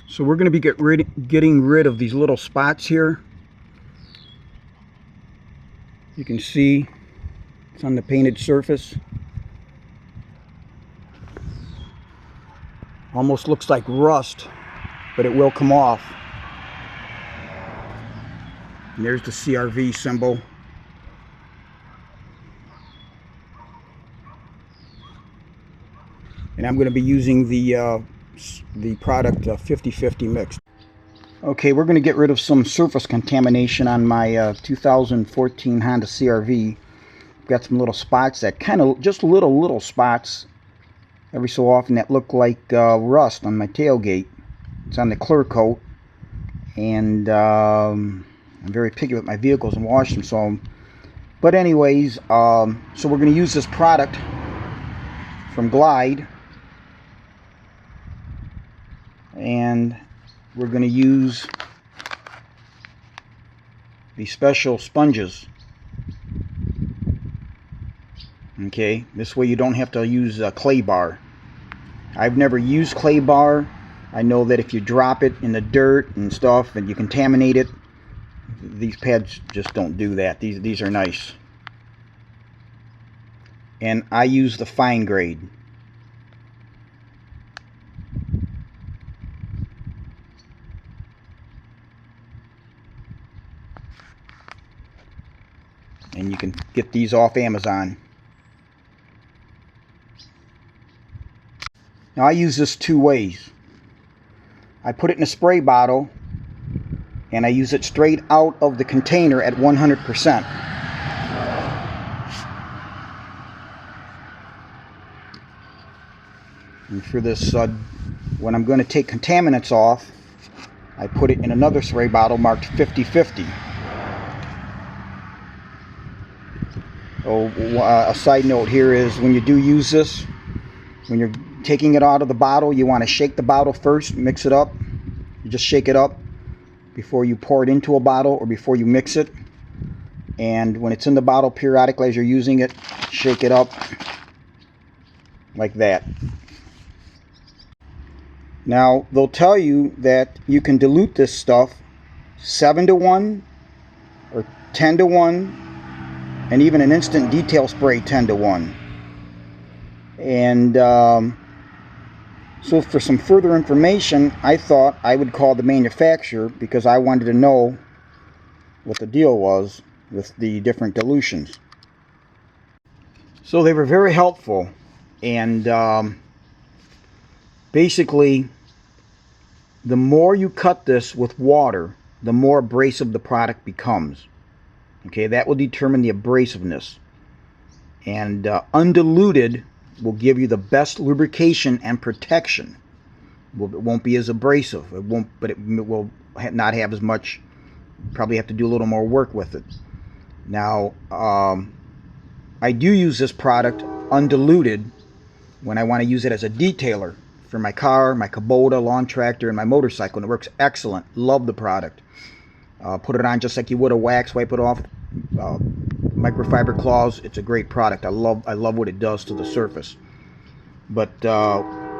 So we're going to be getting rid of these little spots here. You can see it's on the painted surface. Almost looks like rust, but it will come off. And there's the CRV symbol. And I'm going to be using the product 50/50 mix. Okay, we're going to get rid of some surface contamination on my 2014 Honda CRV. Got some little spots that kind of, just little spots every so often that look like rust on my tailgate. It's on the clear coat, and I'm very picky with my vehicles and wash them. So, but anyways, so we're going to use this product from Glide, and we're going to use these special sponges. Okay, this way you don't have to use a clay bar. I've never used clay bar. I know that if you drop it in the dirt and stuff and you contaminate it, these pads just don't do that. These are nice. And I use the fine grade. And you can get these off Amazon. Now I use this two ways. I put it in a spray bottle and I use it straight out of the container at 100%. And for this, when I'm going to take contaminants off, I put it in another spray bottle marked 50/50. Oh, a side note here is when you do use this, when you're taking it out of the bottle, you want to shake the bottle first, mix it up. You just shake it up before you pour it into a bottle or before you mix it. And when it's in the bottle periodically as you're using it, shake it up like that. Now, they'll tell you that you can dilute this stuff 7-to-1 or 10-to-1, and even an instant detail spray 10-to-1. And so for some further information, I thought I would call the manufacturer because I wanted to know what the deal was with the different dilutions. So they were very helpful, and basically the more you cut this with water, the more abrasive the product becomes. Okay, that will determine the abrasiveness. And undiluted will give you the best lubrication and protection. It won't be as abrasive. It won't, but it will not have as much. Probably have to do a little more work with it. Now, I do use this product undiluted when I want to use it as a detailer for my car, my Kubota, lawn tractor, and my motorcycle. And it works excellent. Love the product. Put it on just like you would a wax, wipe it off, microfiber cloths. It's a great product. I love what it does to the surface. But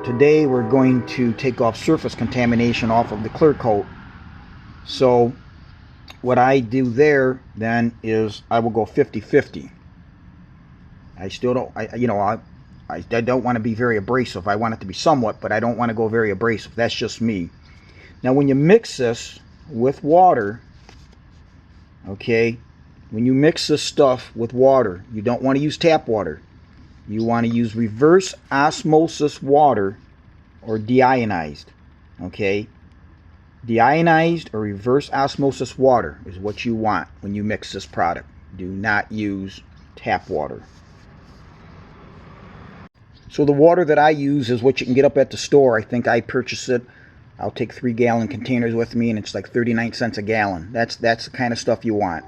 today we're going to take off surface contamination off of the clear coat. So what I do there then is I will go 50/50. I still don't, I don't want to be very abrasive. I want it to be somewhat, but I don't want to go very abrasive. That's just me. Now when you mix this with water, okay, when you mix this stuff with water, you don't want to use tap water. You want to use reverse osmosis water or deionized. Okay, deionized or reverse osmosis water is what you want when you mix this product. Do not use tap water. So the water that I use is what you can get up at the store. I think I purchased it. I'll take 3-gallon containers with me, and it's like 39 cents a gallon. That's the kind of stuff you want.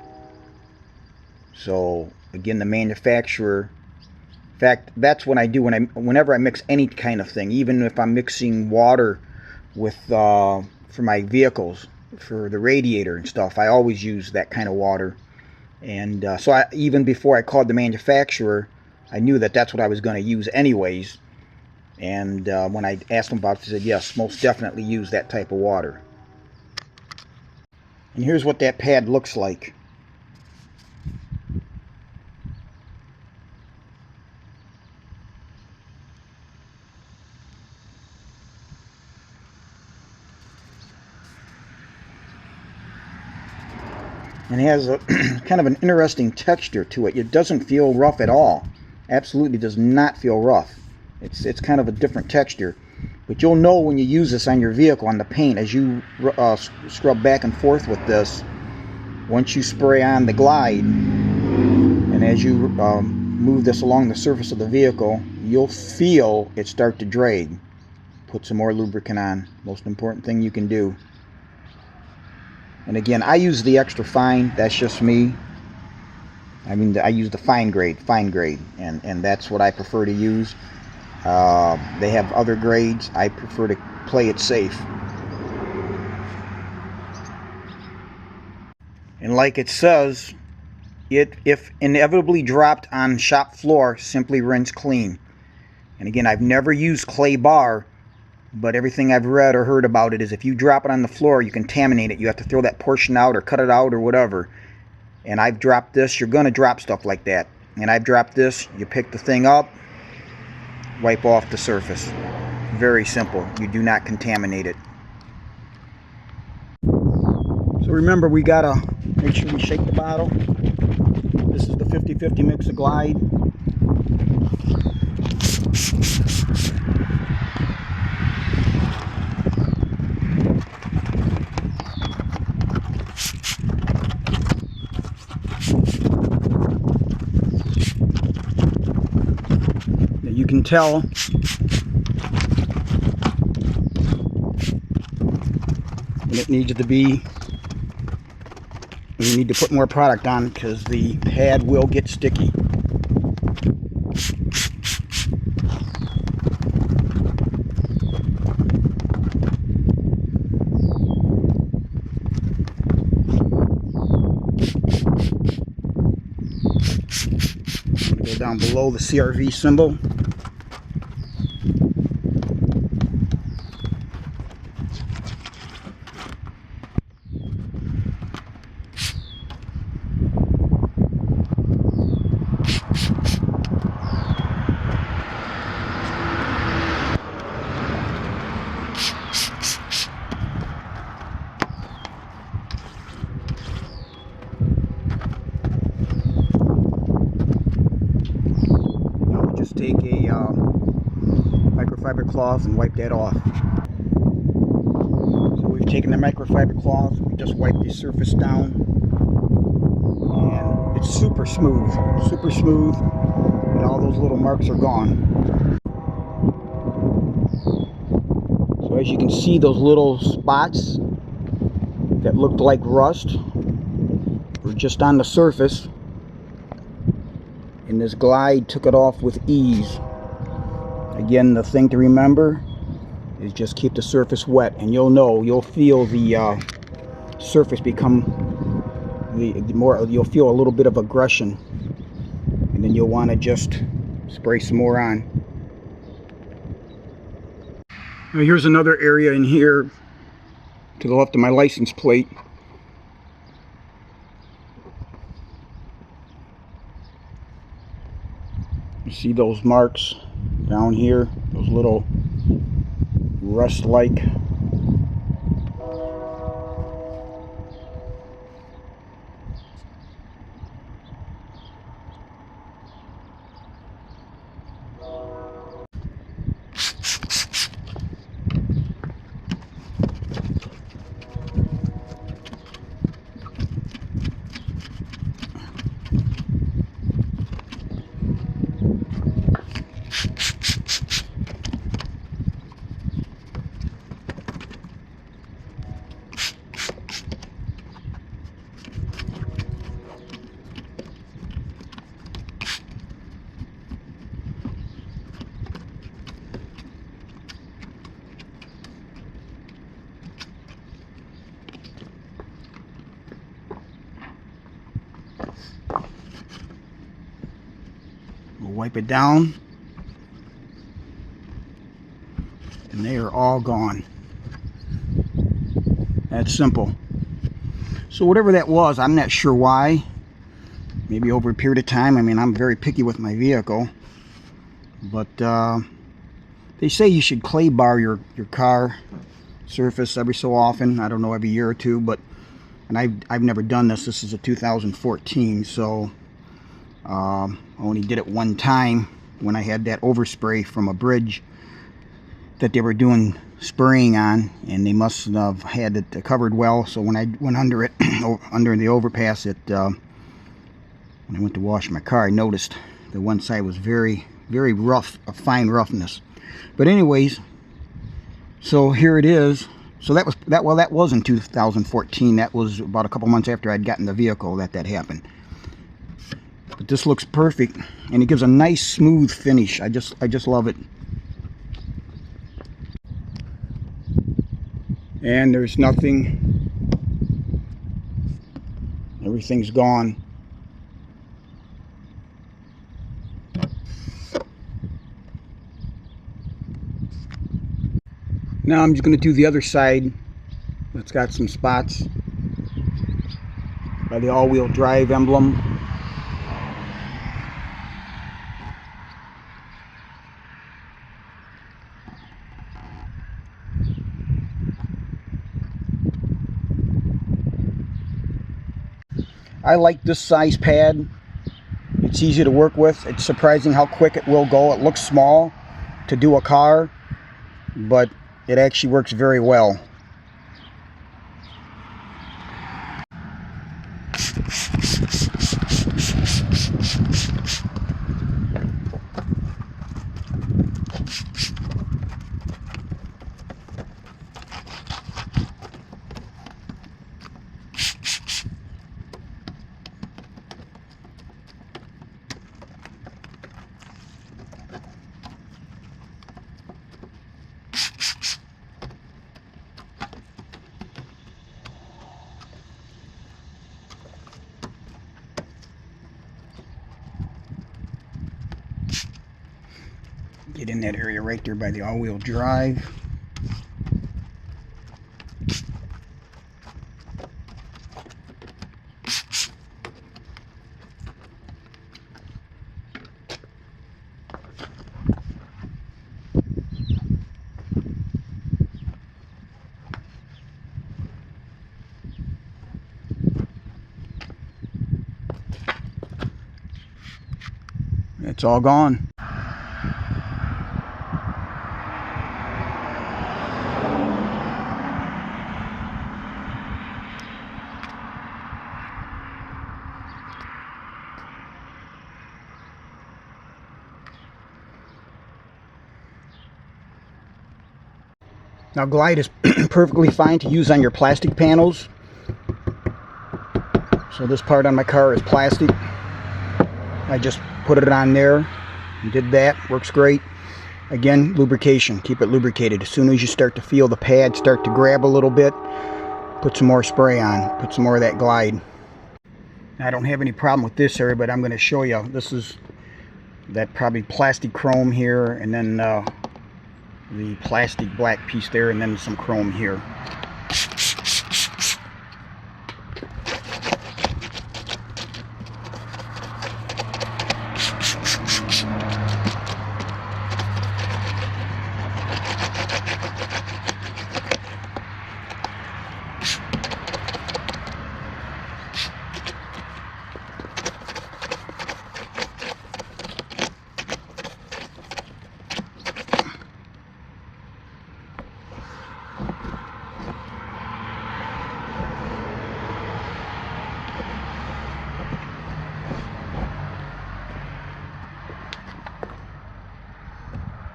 So again, the manufacturer. In fact, that's what I do whenever I mix any kind of thing. Even if I'm mixing water with for my vehicles, for the radiator and stuff, I always use that kind of water. And so even before I called the manufacturer, I knew that that's what I was going to use anyways. And when I asked them about it, they said, yes, most definitely use that type of water. And here's what that pad looks like. And it has a kind of an interesting texture to it. It doesn't feel rough at all. Absolutely does not feel rough. It's kind of a different texture. But you'll know when you use this on your vehicle, on the paint, as you scrub back and forth with this. Once you spray on the Glide, and as you move this along the surface of the vehicle, you'll feel it start to drag. Put some more lubricant on. Most important thing you can do. And again, I use the extra fine. That's just me. I mean, I use the fine grade, and that's what I prefer to use. They have other grades. I prefer to play it safe. And like it says, if inevitably dropped on shop floor, simply rinse clean. And again, I've never used clay bar, but everything I've read or heard about it is if you drop it on the floor, you contaminate it. You have to throw that portion out or cut it out or whatever. And I've dropped this. You're going to drop stuff like that. And I've dropped this. You pick the thing up, wipe off the surface. Very simple. You do not contaminate it. So remember, we got to make sure we shake the bottle. This is the 50-50 mix of Glide. You can tell when it needs to be, you need to put more product on because the pad will get sticky. Go down below the CRV symbol. Take a microfiber cloth and wipe that off. So we've taken the microfiber cloth, we just wipe the surface down, and it's super smooth, and all those little marks are gone. So as you can see, those little spots that looked like rust were just on the surface, and this Glide took it off with ease. Again, the thing to remember is just keep the surface wet, and you'll feel the surface become the more, you'll feel a little bit of aggression, and then you'll want to just spray some more on. Now here's another area in here to the left of my license plate. You see those marks down here, those little rust-like. We'll wipe it down. and they are all gone. That's simple. So whatever that was, I'm not sure why. Maybe over a period of time. I mean, I'm very picky with my vehicle, but they say you should clay bar your car surface every so often. I don't know, every year or two, but and I've never done this. This is a 2014, so I only did it one time when I had that overspray from a bridge that they were doing spraying on, and they must have had it covered well. So when I went under it, under the overpass, when I went to wash my car, I noticed the one side was very, very rough, a fine roughness. But anyways, so here it is. So that was in 2014. That was about a couple months after I'd gotten the vehicle that happened. But this looks perfect, and it gives a nice smooth finish. I just love it. And there's nothing. Everything's gone. Now I'm just going to do the other side. It's got some spots by the all-wheel drive emblem. I like this size pad. It's easy to work with. It's surprising how quick it will go. It looks small to do a car, but it actually works very well. Get in that area right there by the all-wheel drive. It's all gone. Now Glide is perfectly fine to use on your plastic panels. So this part on my car is plastic. I just put it on there and did that. Works great. Again, lubrication. Keep it lubricated. As soon as you start to feel the pad start to grab a little bit, put some more spray on. Put some more of that Glide. I don't have any problem with this area, but I'm going to show you. This is that probably plastic chrome here, and then the plastic black piece there, and then some chrome here.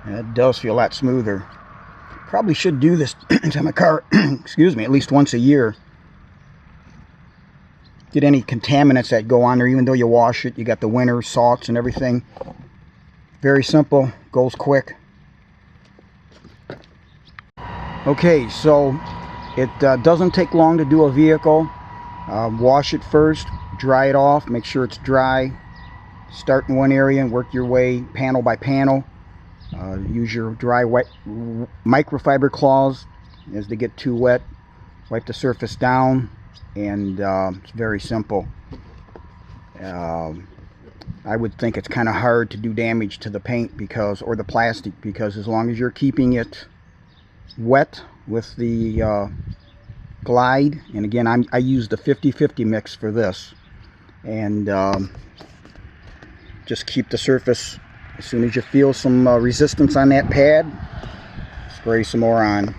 And it does feel a lot smoother. Probably should do this to my car, excuse me, at least once a year. Get any contaminants that go on there, even though you wash it. You got the winter salts and everything. Very simple, goes quick. Okay, so it doesn't take long to do a vehicle. Wash it first, dry it off, make sure it's dry. Start in one area and work your way panel by panel. Use your dry wet microfiber cloths. As they get too wet, wipe the surface down, and it's very simple. I would think it's kind of hard to do damage to the paint or the plastic, because as long as you're keeping it wet with the Glide, and again I use the 50-50 mix for this, and just keep the surface. As soon as you feel some resistance on that pad, spray some more on.